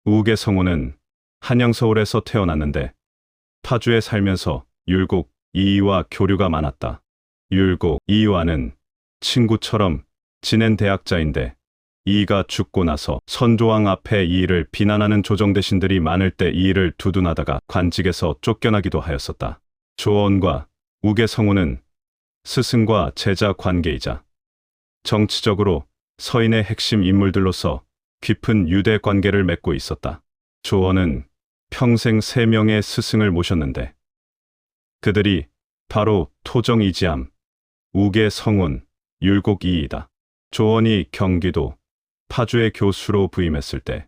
우계 성우는 한양 서울에서 태어났는데 파주에 살면서 율곡 이이와 교류가 많았다. 율곡 이이와는 친구처럼 지낸 대학자인데 이이가 죽고 나서 선조왕 앞에 이이를 비난하는 조정대신들이 많을 때 이이를 두둔하다가 관직에서 쫓겨나기도 하였었다. 조원과 우계 성우는 스승과 제자 관계이자 정치적으로 서인의 핵심 인물들로서 깊은 유대 관계를 맺고 있었다. 조원은 평생 3명의 스승을 모셨는데 그들이 바로 토정이지암, 우계 성운, 율곡 이이다. 조원이 경기도 파주의 교수로 부임했을 때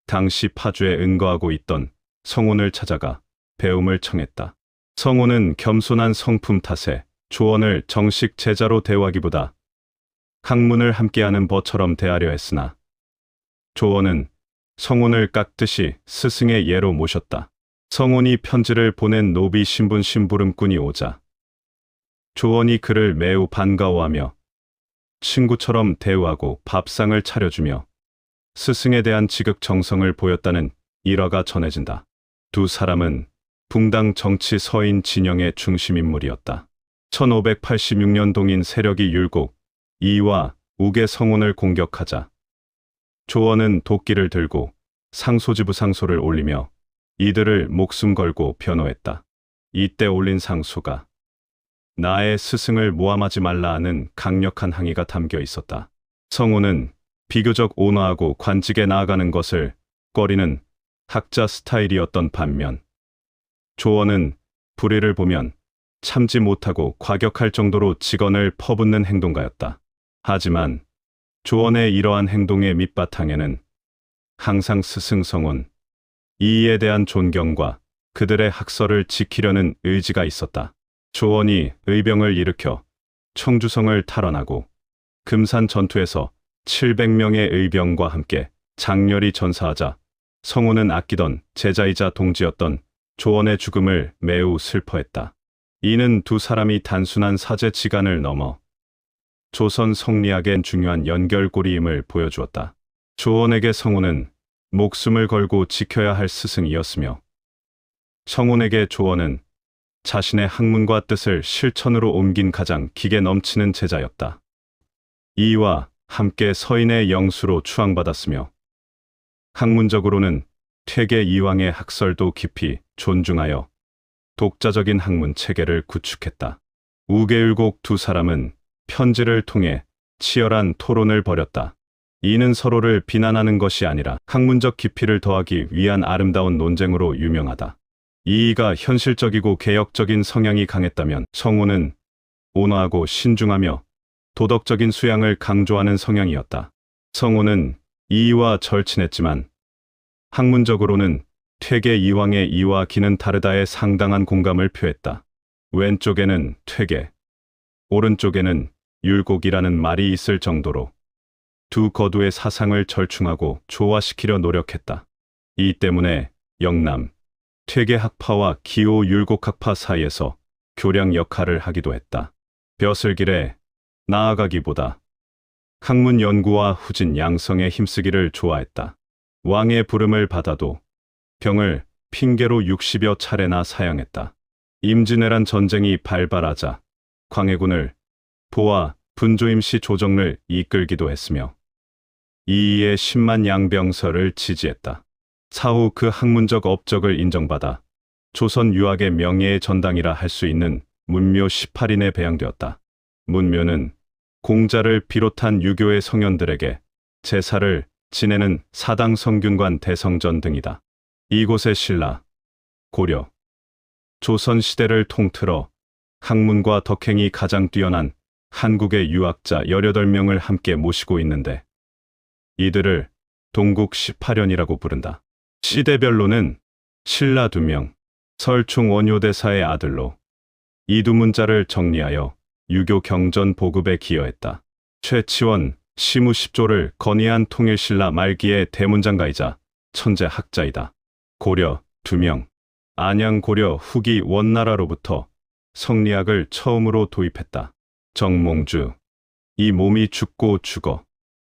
당시 파주에 은거하고 있던 성운을 찾아가 배움을 청했다. 성운은 겸손한 성품 탓에 조원을 정식 제자로 대우하기보다 학문을 함께하는 버처럼 대하려 했으나 조원은 성운을 깎듯이 스승의 예로 모셨다. 성운이 편지를 보낸 노비 신분 심부름꾼이 오자 조원이 그를 매우 반가워하며 친구처럼 대우하고 밥상을 차려주며 스승에 대한 지극정성을 보였다는 일화가 전해진다. 두 사람은 붕당 정치 서인 진영의 중심인물이었다. 1586년 동인 세력이 율곡 이이와 우계 성운을 공격하자 조원은 도끼를 들고 상소지부 상소를 올리며 이들을 목숨 걸고 변호했다. 이때 올린 상소가 나의 스승을 모함하지 말라 하는 강력한 항의가 담겨 있었다. 성운은 비교적 온화하고 관직에 나아가는 것을 꺼리는 학자 스타일이었던 반면 조원은 불의를 보면 참지 못하고 과격할 정도로 직언을 퍼붓는 행동가였다. 하지만 조원의 이러한 행동의 밑바탕에는 항상 스승 성운 이이에 대한 존경과 그들의 학설을 지키려는 의지가 있었다. 조원이 의병을 일으켜 청주성을 탈환하고 금산 전투에서 700명의 의병과 함께 장렬히 전사하자 성운은 아끼던 제자이자 동지였던 조원의 죽음을 매우 슬퍼했다. 이는 두 사람이 단순한 사제지간을 넘어 조선 성리학의 중요한 연결고리임을 보여주었다. 조원에게 성운은 목숨을 걸고 지켜야 할 스승이었으며 성운에게 조원은 자신의 학문과 뜻을 실천으로 옮긴 가장 기계 넘치는 제자였다. 이이와 함께 서인의 영수로 추앙받았으며 학문적으로는 퇴계 이황의 학설도 깊이 존중하여 독자적인 학문 체계를 구축했다. 우계율곡 두 사람은 편지를 통해 치열한 토론을 벌였다. 이는 서로를 비난하는 것이 아니라 학문적 깊이를 더하기 위한 아름다운 논쟁으로 유명하다. 이이가 현실적이고 개혁적인 성향이 강했다면 성운은 온화하고 신중하며 도덕적인 수양을 강조하는 성향이었다. 성운은 이이와 절친했지만 학문적으로는 퇴계 이황의 이와 기는 다르다에 상당한 공감을 표했다. 왼쪽에는 퇴계, 오른쪽에는 율곡이라는 말이 있을 정도로 두 거두의 사상을 절충하고 조화시키려 노력했다. 이 때문에 영남, 퇴계 학파와 기호 율곡 학파 사이에서 교량 역할을 하기도 했다. 벼슬길에 나아가기보다 학문 연구와 후진 양성에 힘쓰기를 좋아했다. 왕의 부름을 받아도 병을 핑계로 60여 차례나 사양했다. 임진왜란 전쟁이 발발하자 광해군을 보아 분조임시 조정을 이끌기도 했으며 이이의 10만 양병설을 지지했다. 사후 그 학문적 업적을 인정받아 조선 유학의 명예의 전당이라 할 수 있는 문묘 18인에 배양되었다. 문묘는 공자를 비롯한 유교의 성현들에게 제사를 지내는 사당 성균관 대성전 등이다. 이곳에 신라, 고려, 조선 시대를 통틀어 학문과 덕행이 가장 뛰어난 한국의 유학자 18명을 함께 모시고 있는데 이들을 동국 18연이라고 부른다. 시대별로는 신라 2명, 설충 원효대사의 아들로 이 두 문자를 정리하여 유교 경전 보급에 기여했다. 최치원, 시무 10조를 건의한 통일신라 말기의 대문장가이자 천재 학자이다. 고려 2명, 안양 고려 후기 원나라로부터 성리학을 처음으로 도입했다. 정몽주, 이 몸이 죽고 죽어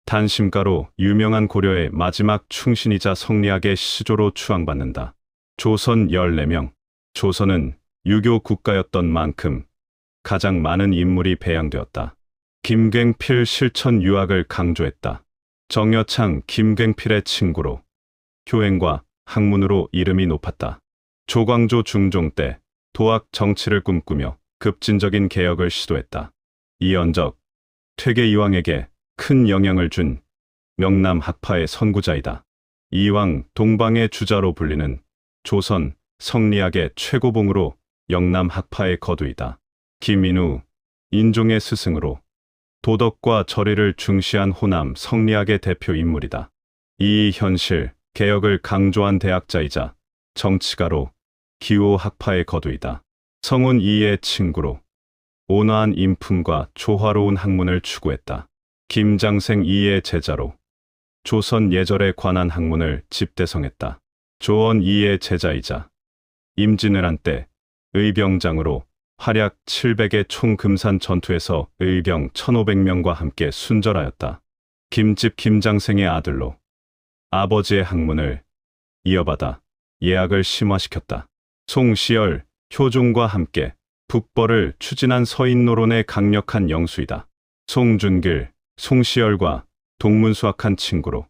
단심가로 유명한 고려의 마지막 충신이자 성리학의 시조로 추앙받는다. 조선 14명. 조선은 유교 국가였던 만큼 가장 많은 인물이 배양되었다. 김굉필 실천 유학을 강조했다. 정여창 김굉필의 친구로 효행과 학문으로 이름이 높았다. 조광조 중종 때 도학 정치를 꿈꾸며 급진적인 개혁을 시도했다. 이연적, 퇴계 이왕에게 큰 영향을 준 명남 학파의 선구자이다. 이왕 동방의 주자로 불리는 조선 성리학의 최고봉으로 영남 학파의 거두이다. 김인우, 인종의 스승으로 도덕과 절의를 중시한 호남 성리학의 대표 인물이다. 이현실, 개혁을 강조한 대학자이자 정치가로 기호 학파의 거두이다. 성운 이의 친구로 온화한 인품과 조화로운 학문을 추구했다. 김장생 이의 제자로 조선 예절에 관한 학문을 집대성했다. 조원 이의 제자이자 임진왜란 때 의병장으로 활약 700의 총금산 전투에서 의병 1500명과 함께 순절하였다. 김집 김장생의 아들로 아버지의 학문을 이어받아 예학을 심화시켰다. 송시열, 효종과 함께 북벌을 추진한 서인노론의 강력한 영수이다. 송준길, 송시열과 동문수학한 친구로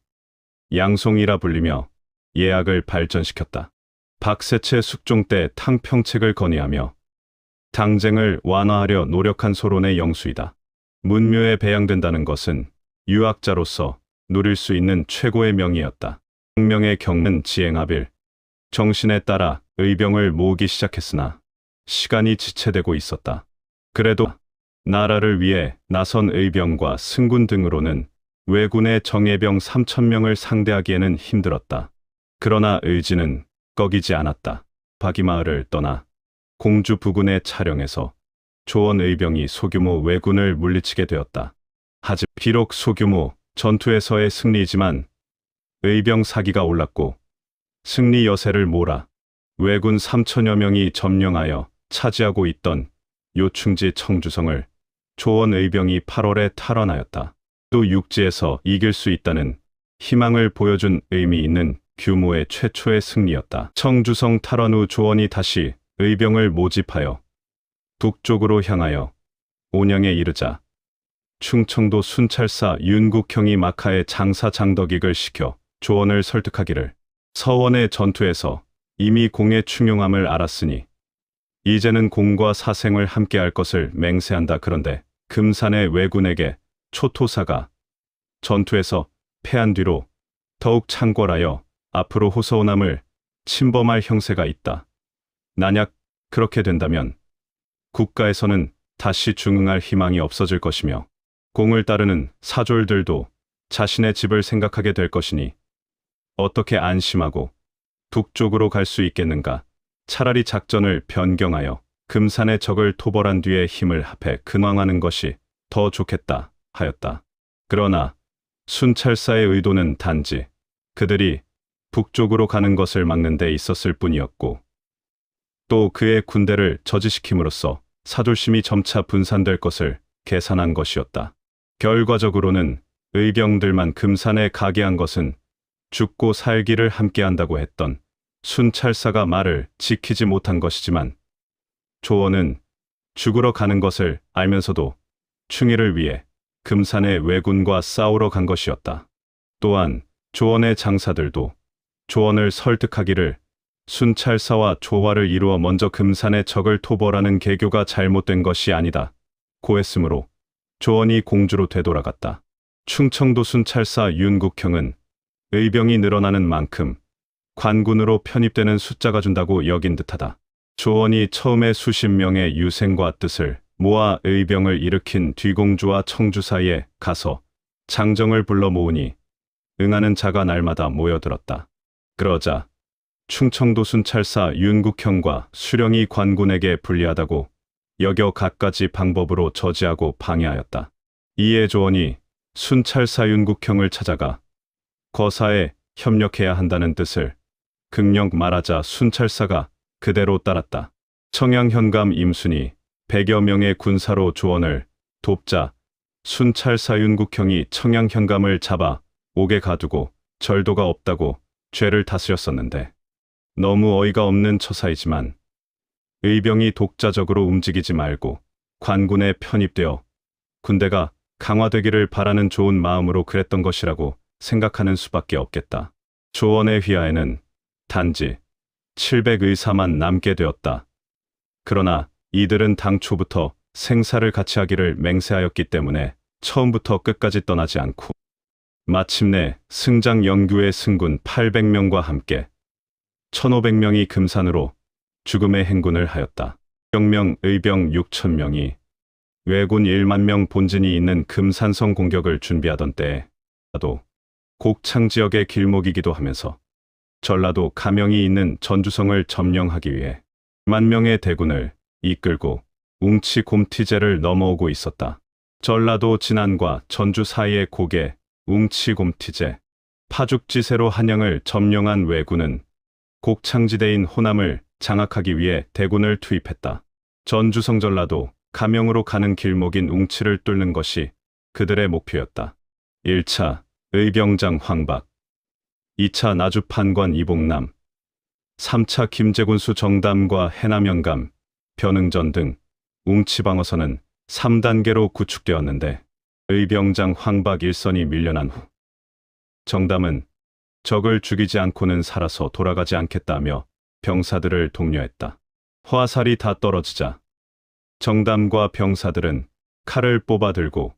양송이라 불리며 예학을 발전시켰다. 박세채 숙종 때 탕평책을 건의하며 당쟁을 완화하려 노력한 소론의 영수이다. 문묘에 배양된다는 것은 유학자로서 누릴 수 있는 최고의 명이었다. 혁명의 경는 지행하빌, 정신에 따라 의병을 모으기 시작했으나 시간이 지체되고 있었다. 그래도 나라를 위해 나선 의병과 승군 등으로는 왜군의 정예병 3000명을 상대하기에는 힘들었다. 그러나 의지는 꺾이지 않았다. 박이마을을 떠나 공주 부근의 차령에서 조원 의병이 소규모 왜군을 물리치게 되었다. 하지만 비록 소규모 전투에서의 승리이지만 의병 사기가 올랐고 승리 여세를 몰아 왜군 3000여 명이 점령하여 차지하고 있던 요충지 청주성을 조원 의병이 8월에 탈환하였다. 또 육지에서 이길 수 있다는 희망을 보여준 의미 있는 규모의 최초의 승리였다. 청주성 탈환 후 조원이 다시 의병을 모집하여 북쪽으로 향하여 온양에 이르자 충청도 순찰사 윤국형이 마카의 장사 장덕익을 시켜 조원을 설득하기를 서원의 전투에서 이미 공의 충용함을 알았으니 이제는 공과 사생을 함께할 것을 맹세한다. 그런데 금산의 왜군에게 초토사가 전투에서 패한 뒤로 더욱 창궐하여 앞으로 호서오남을 침범할 형세가 있다. 만약 그렇게 된다면 국가에서는 다시 중흥할 희망이 없어질 것이며 공을 따르는 사졸들도 자신의 집을 생각하게 될 것이니 어떻게 안심하고 북쪽으로 갈 수 있겠는가. 차라리 작전을 변경하여 금산의 적을 토벌한 뒤에 힘을 합해 근황하는 것이 더 좋겠다 하였다. 그러나 순찰사의 의도는 단지 그들이 북쪽으로 가는 것을 막는 데 있었을 뿐이었고 또 그의 군대를 저지시킴으로써 사졸심이 점차 분산될 것을 계산한 것이었다. 결과적으로는 의병들만 금산에 가게 한 것은 죽고 살기를 함께한다고 했던 순찰사가 말을 지키지 못한 것이지만 조원은 죽으러 가는 것을 알면서도 충의를 위해 금산의 왜군과 싸우러 간 것이었다. 또한 조원의 장사들도 조원을 설득하기를 순찰사와 조화를 이루어 먼저 금산의 적을 토벌하는 계교가 잘못된 것이 아니다 고했으므로 조원이 공주로 되돌아갔다. 충청도 순찰사 윤국형은 의병이 늘어나는 만큼 관군으로 편입되는 숫자가 준다고 여긴 듯하다. 조원이 처음에 수십 명의 유생과 뜻을 모아 의병을 일으킨 뒤공주와 청주 사이에 가서 장정을 불러 모으니 응하는 자가 날마다 모여들었다. 그러자 충청도 순찰사 윤국형과 수령이 관군에게 불리하다고 여겨 갖가지 방법으로 저지하고 방해하였다. 이에 조원이 순찰사 윤국형을 찾아가 거사에 협력해야 한다는 뜻을 극력 말하자 순찰사가 그대로 따랐다. 청양 현감 임순이 100여 명의 군사로 조원을 돕자 순찰 사윤국형이 청양 현감을 잡아 옥에 가두고 절도가 없다고 죄를 다스렸었는데 너무 어이가 없는 처사이지만 의병이 독자적으로 움직이지 말고 관군에 편입되어 군대가 강화되기를 바라는 좋은 마음으로 그랬던 것이라고 생각하는 수밖에 없겠다. 조원의 휘하에는 단지 700의사만 남게 되었다. 그러나 이들은 당초부터 생사를 같이 하기를 맹세하였기 때문에 처음부터 끝까지 떠나지 않고 마침내 승장 영규의 승군 800명과 함께 1500명이 금산으로 죽음의 행군을 하였다. 병명 의병 6000명이 왜군 1만 명 본진이 있는 금산성 공격을 준비하던 때에 도 곡창 지역의 길목이기도 하면서 전라도 가명이 있는 전주성을 점령하기 위해 1만 명의 대군을 이끌고 웅치 곰티제를 넘어오고 있었다. 전라도 진안과 전주 사이의 고개 웅치 곰티제 파죽지세로 한양을 점령한 왜군은 곡창지대인 호남을 장악하기 위해 대군을 투입했다. 전주성 전라도 가명으로 가는 길목인 웅치를 뚫는 것이 그들의 목표였다. 1차 의병장 황박, 2차 나주판관 이봉남, 3차 김제군수 정담과 해남영감, 변응전 등 웅치방어선은 3단계로 구축되었는데 의병장 황박 1선이 밀려난 후 정담은 적을 죽이지 않고는 살아서 돌아가지 않겠다며 병사들을 독려했다. 화살이 다 떨어지자 정담과 병사들은 칼을 뽑아 들고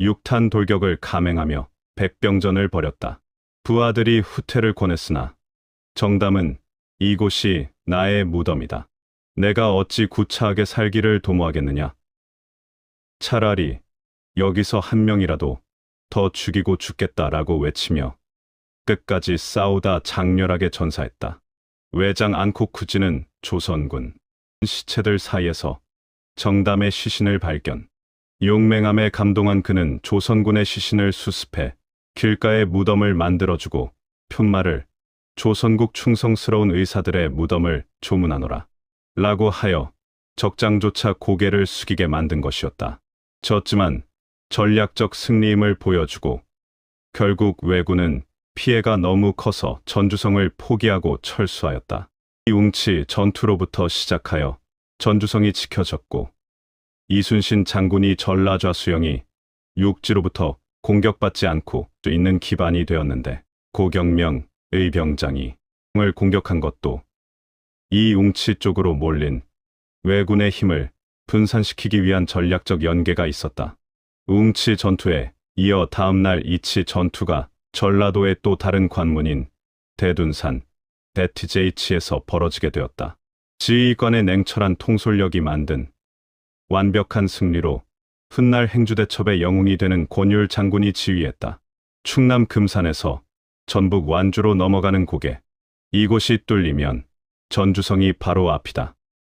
6탄 돌격을 감행하며 백병전을 벌였다. 부하들이 후퇴를 권했으나 정담은 이곳이 나의 무덤이다. 내가 어찌 구차하게 살기를 도모하겠느냐. 차라리 여기서 한 명이라도 더 죽이고 죽겠다라고 외치며 끝까지 싸우다 장렬하게 전사했다. 외장 안코쿠지는 조선군 시체들 사이에서 정담의 시신을 발견. 용맹함에 감동한 그는 조선군의 시신을 수습해 길가에 무덤을 만들어주고 푯말을 조선국 충성스러운 의사들의 무덤을 조문하노라 라고 하여 적장조차 고개를 숙이게 만든 것이었다. 졌지만 전략적 승리임을 보여주고 결국 왜군은 피해가 너무 커서 전주성을 포기하고 철수하였다. 이 웅치 전투로부터 시작하여 전주성이 지켜졌고 이순신 장군이 전라좌 수영이 육지로부터 공격받지 않고 있는 기반이 되었는데 고경명 의병장이 을 공격한 것도 이 웅치 쪽으로 몰린 왜군의 힘을 분산시키기 위한 전략적 연계가 있었다. 웅치 전투에 이어 다음날 이치 전투가 전라도의 또 다른 관문인 대둔산 대티제이치에서 벌어지게 되었다. 지휘관의 냉철한 통솔력이 만든 완벽한 승리로 훗날 행주대첩의 영웅이 되는 권율 장군이 지휘했다. 충남 금산에서 전북 완주로 넘어가는 고개. 이곳이 뚫리면 전주성이 바로 앞이다.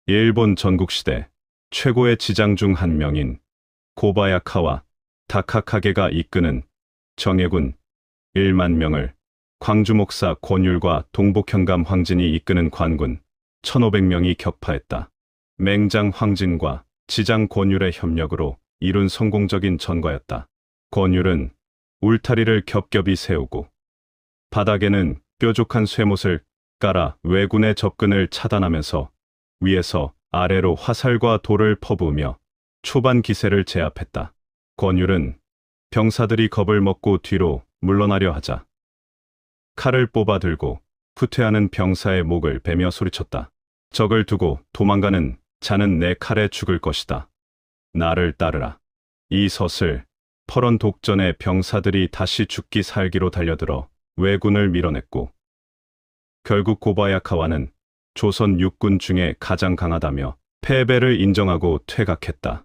일본 전국시대 최고의 지장 중 한 명인 고바야카와 다카카게가 이끄는 정예군 1만 명을 광주 목사 권율과 동복현감 황진이 이끄는 관군 1500명이 격파했다. 맹장 황진과 지장 권율의 협력으로 이룬 성공적인 전과였다. 권율은 울타리를 겹겹이 세우고 바닥에는 뾰족한 쇠못을 깔아 왜군의 접근을 차단하면서 위에서 아래로 화살과 돌을 퍼부으며 초반 기세를 제압했다. 권율은 병사들이 겁을 먹고 뒤로 물러나려 하자 칼을 뽑아 들고 후퇴하는 병사의 목을 베며 소리쳤다. 적을 두고 도망가는 자는 내 칼에 죽을 것이다. 나를 따르라. 이 섯을 퍼런 독전의 병사들이 다시 죽기 살기로 달려들어 왜군을 밀어냈고 결국 고바야카와는 조선 육군 중에 가장 강하다며 패배를 인정하고 퇴각했다.